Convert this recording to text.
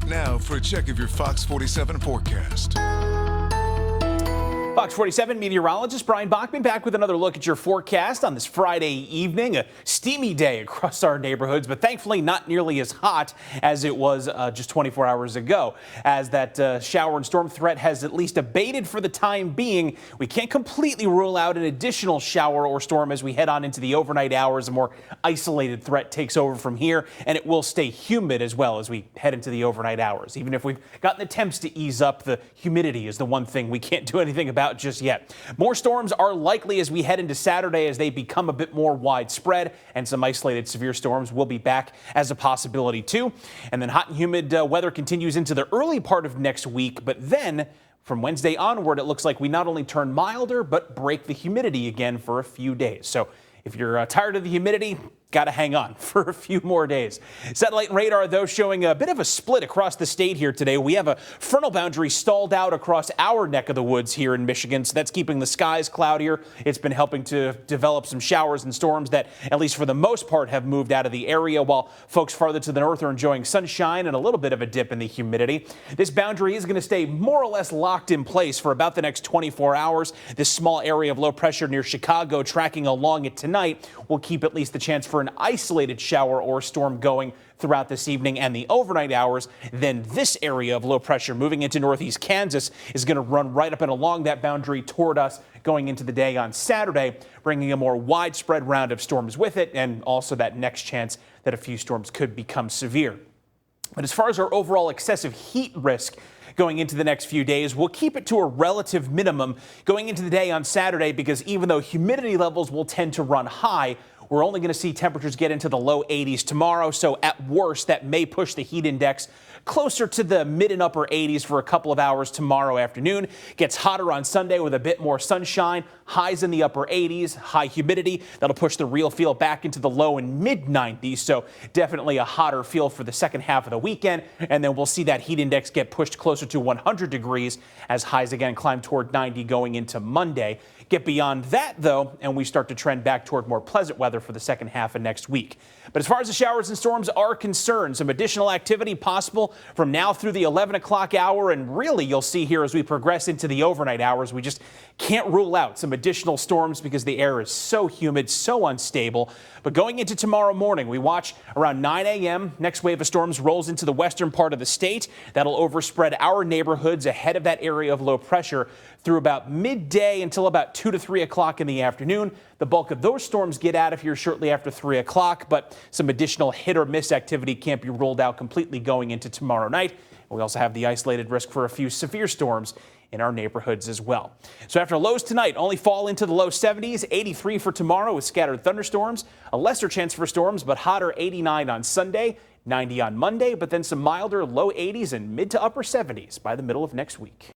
now for a check of your Fox 47 forecast. Fox 47 meteorologist Brian Bachman back with another look at your forecast on this Friday evening. A steamy day across our neighborhoods, but thankfully not nearly as hot as it was just 24 hours ago. As that shower and storm threat has at least abated for the time being, we can't completely rule out an additional shower or storm as we head on into the overnight hours. A more isolated threat takes over from here, and it will stay humid as well as we head into the overnight hours. Even if we've gotten the temps to ease up, the humidity is the one thing we can't do anything about just yet. More storms are likely as we head into Saturday as they become a bit more widespread, and some isolated severe storms will be back as a possibility too. And then hot and humid weather continues into the early part of next week, but then from Wednesday onward, it looks like we not only turn milder, but break the humidity again for a few days. So if you're tired of the humidity, got to hang on for a few more days. Satellite and radar, though, showing a bit of a split across the state here today. We have a frontal boundary stalled out across our neck of the woods here in Michigan, so that's keeping the skies cloudier. It's been helping to develop some showers and storms that, at least for the most part, have moved out of the area, while folks farther to the north are enjoying sunshine and a little bit of a dip in the humidity. This boundary is going to stay more or less locked in place for about the next 24 hours. This small area of low pressure near Chicago tracking along it tonight will keep at least the chance for an isolated shower or storm going throughout this evening and the overnight hours. Then this area of low pressure moving into northeast Kansas is going to run right up and along that boundary toward us going into the day on Saturday, bringing a more widespread round of storms with it, and also that next chance that a few storms could become severe. But as far as our overall excessive heat risk going into the next few days, we'll keep it to a relative minimum going into the day on Saturday, because even though humidity levels will tend to run high, we're only going to see temperatures get into the low 80s tomorrow. So at worst, that may push the heat index closer to the mid and upper 80s for a couple of hours tomorrow afternoon. Gets hotter on Sunday with a bit more sunshine, highs in the upper 80s, high humidity. That'll push the real feel back into the low and mid 90s. So definitely a hotter feel for the second half of the weekend. And then we'll see that heat index get pushed closer to 100 degrees as highs again climb toward 90 going into Monday. Get beyond that, though, and we start to trend back toward more pleasant weather for the second half of next week. But as far as the showers and storms are concerned, some additional activity possible from now through the 11 o'clock hour, and really you'll see here as we progress into the overnight hours, we just can't rule out some additional storms because the air is so humid, so unstable. But going into tomorrow morning, we watch around 9 a.m. Next wave of storms rolls into the western part of the state. That'll overspread our neighborhoods ahead of that area of low pressure through about midday until about 2 to 3 o'clock in the afternoon. The bulk of those storms get out of here shortly after 3 o'clock, but some additional hit or miss activity can't be ruled out completely going into tomorrow night. We also have the isolated risk for a few severe storms in our neighborhoods as well. So after lows tonight only fall into the low 70s, 83 for tomorrow with scattered thunderstorms, a lesser chance for storms, but hotter 89 on Sunday, 90 on Monday, but then some milder low 80s and mid to upper 70s by the middle of next week.